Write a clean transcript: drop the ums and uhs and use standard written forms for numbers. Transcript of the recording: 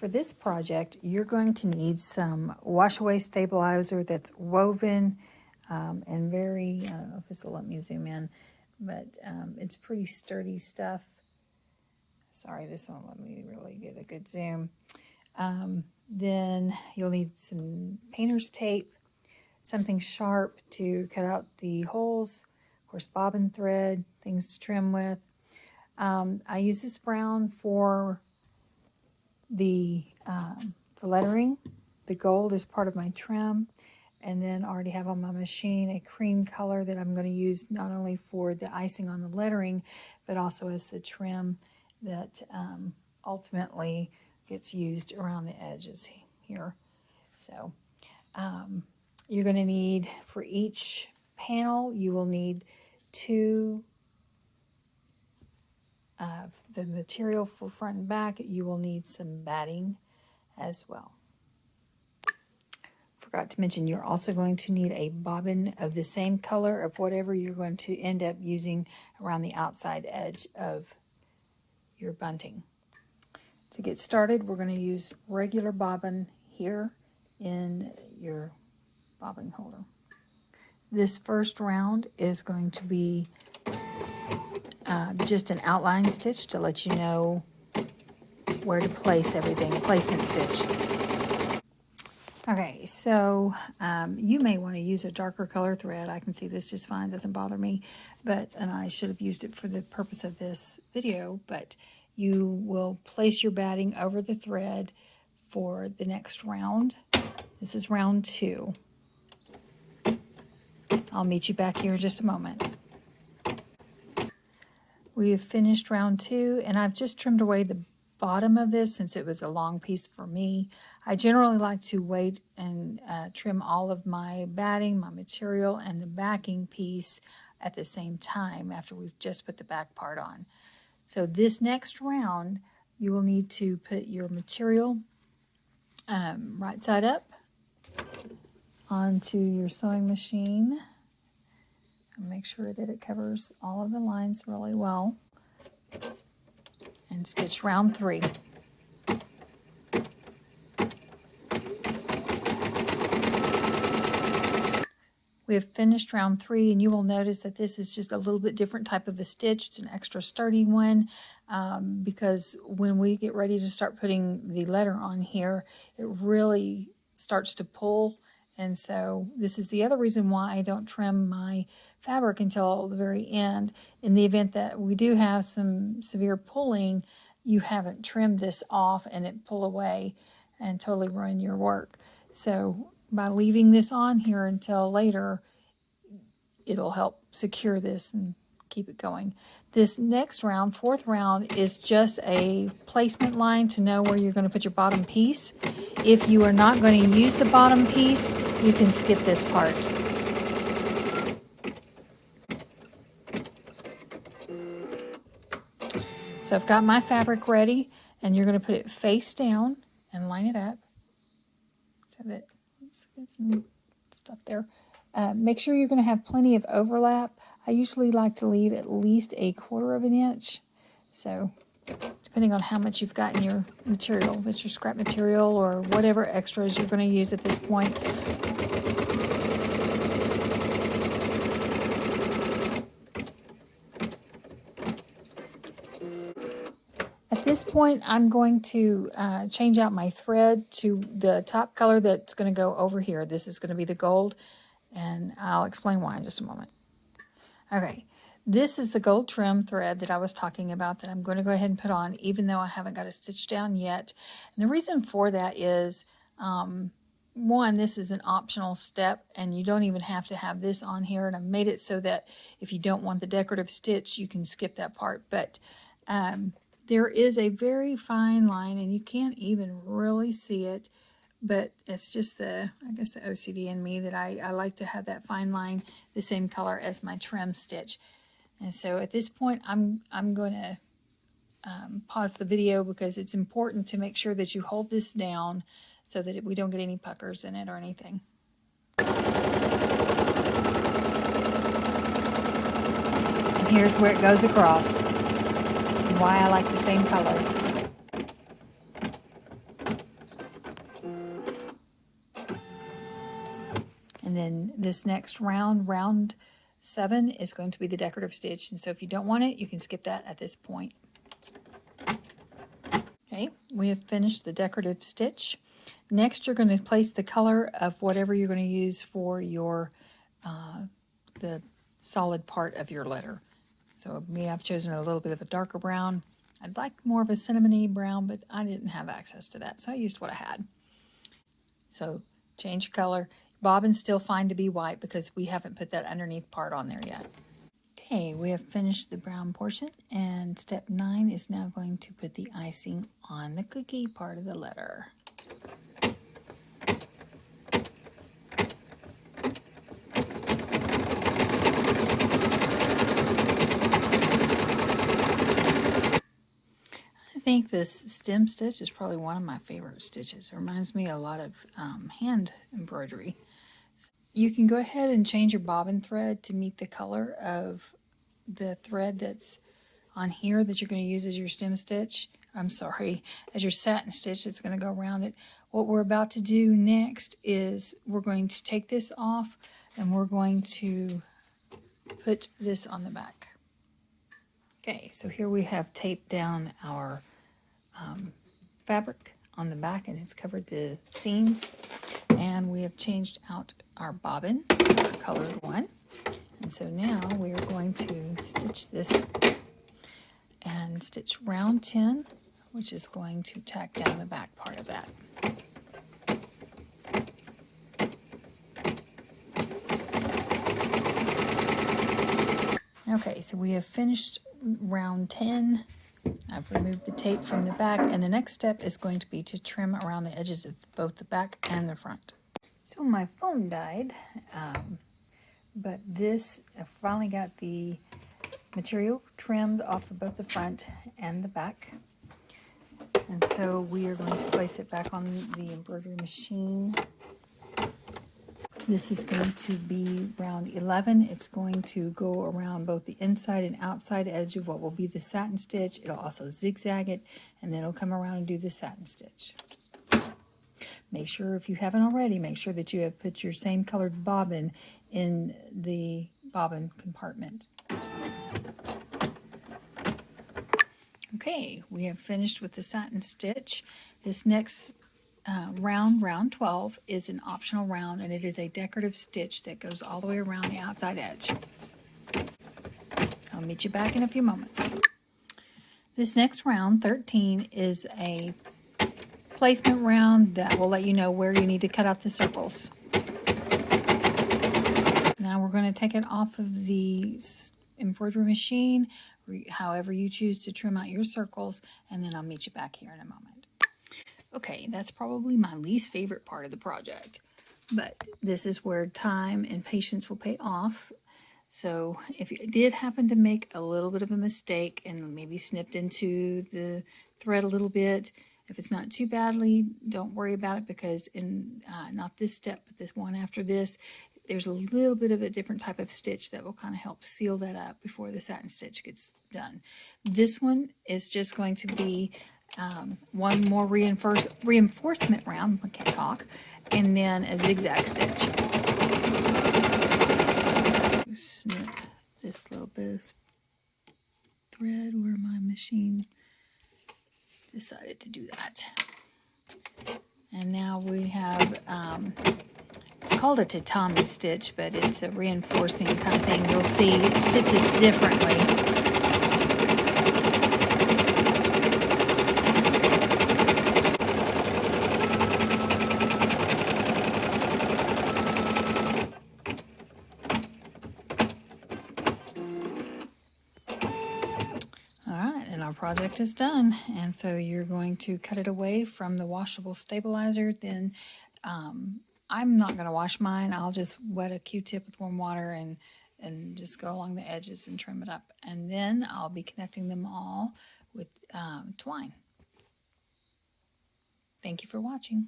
For this project, you're going to need some wash-away stabilizer that's woven and very, I don't know if this will let me zoom in, but it's pretty sturdy stuff. Sorry, this won't let me really get a good zoom. Then you'll need some painter's tape, something sharp to cut out the holes, of course bobbin thread, things to trim with. I use this brown for the lettering. The gold is part of my trim, and then I already have on my machine a cream color that I'm going to use not only for the icing on the lettering, but also as the trim that ultimately gets used around the edges here. So you're going to need, for each panel, you will need two the material for front and back. You will need some batting as well. Forgot to mention, you're also going to need a bobbin of the same color of whatever you're going to end up using around the outside edge of your bunting. To get started, we're going to use regular bobbin here in your bobbin holder. This first round is going to be just an outline stitch to let you know where to place everything, a placement stitch. Okay, so you may want to use a darker color thread. I can see this just fine, doesn't bother me, and I should have used it for the purpose of this video, but you will place your batting over the thread for the next round. This is round 2. I'll meet you back here in just a moment. We have finished round 2, and I've just trimmed away the bottom of this since it was a long piece for me. I generally like to wait and trim all of my batting, my material, and the backing piece at the same time after we've just put the back part on. So this next round, you will need to put your material right side up onto your sewing machine. Make sure that it covers all of the lines really well, and stitch round 3. We have finished round 3, and you will notice that this is just a little bit different type of a stitch. It's an extra sturdy one because when we get ready to start putting the letter on here, it really starts to pull. And so this is the other reason why I don't trim my fabric until the very end. In the event that we do have some severe pulling, you haven't trimmed this off and it pull away and totally ruin your work. So by leaving this on here until later, it'll help secure this and keep it going. This next round, 4th round, is just a placement line to know where you're going to put your bottom piece. If you are not going to use the bottom piece, you can skip this part. So I've got my fabric ready, and you're going to put it face down and line it up so that, oops, get some stuff there. Make sure you're going to have plenty of overlap. I usually like to leave at least 1/4 inch. So depending on how much you've got in your material, if it's your scrap material or whatever extras you're going to use at this point. At this point, I'm going to change out my thread to the top color that's going to go over here. This is going to be the gold, and I'll explain why in just a moment. Okay, this is the gold trim thread that I was talking about that I'm going to go ahead and put on, even though I haven't got a stitch down yet. And the reason for that is, one, this is an optional step, and you don't even have to have this on here. And I've made it so that if you don't want the decorative stitch, you can skip that part. But there is a very fine line, and you can't even really see it, but it's just I guess the OCD in me that I like to have that fine line the same color as my trim stitch. And so at this point, I'm going to pause the video because it's important to make sure that you hold this down so that we don't get any puckers in it or anything. And here's where it goes across, and why I like the same color. And then this next round, round 7, is going to be the decorative stitch. And so if you don't want it, you can skip that at this point. Okay, we have finished the decorative stitch. Next, you're going to place the color of whatever you're going to use for your the solid part of your letter. So me, I've chosen a little bit of a darker brown. I'd like more of a cinnamony brown, but I didn't have access to that, so I used what I had. So change color. Bobbin's still fine to be white because we haven't put that underneath part on there yet. Okay, we have finished the brown portion, and step 9 is now going to put the icing on the cookie part of the letter. I think this stem stitch is probably one of my favorite stitches. It reminds me a lot of hand embroidery. So you can go ahead and change your bobbin thread to meet the color of the thread that's on here that you're going to use as your stem stitch. I'm sorry, as your satin stitch that's going to go around it. What we're about to do next is we're going to take this off and we're going to put this on the back. Okay, so here we have taped down our fabric on the back, and it's covered the seams, and we have changed out our bobbin, our colored one, and so now we are going to stitch this and stitch round 10, which is going to tack down the back part of that. Okay, so we have finished round 10. I've removed the tape from the back, and the next step is going to be to trim around the edges of both the back and the front. So my phone died, but I finally got the material trimmed off of both the front and the back. And so we are going to place it back on the embroidery machine. This is going to be round 11. It's going to go around both the inside and outside edge of what will be the satin stitch. It'll also zigzag it, and then it'll come around and do the satin stitch. Make sure, if you haven't already, make sure that you have put your same colored bobbin in the bobbin compartment. Okay, we have finished with the satin stitch. This next round 12, is an optional round, and it is a decorative stitch that goes all the way around the outside edge. I'll meet you back in a few moments. This next round, 13, is a placement round that will let you know where you need to cut out the circles. Now we're going to take it off of the embroidery machine, however you choose to trim out your circles, and then I'll meet you back here in a moment. Okay, that's probably my least favorite part of the project, but this is where time and patience will pay off. So if you did happen to make a little bit of a mistake and maybe snipped into the thread a little bit, if it's not too badly, don't worry about it, because in not this step, but this one after this, there's a little bit of a different type of stitch that will kind of help seal that up before the satin stitch gets done. This one is just going to be one more reinforcement round, I can't talk, and then a zigzag stitch. Snip this little bit of thread where my machine decided to do that. And now we have, it's called a tatami stitch, but it's a reinforcing kind of thing. You'll see it stitches differently. Our project is done, and so you're going to cut it away from the washable stabilizer. Then I'm not going to wash mine. I'll just wet a Q-tip with warm water and just go along the edges and trim it up, and then I'll be connecting them all with twine. Thank you for watching.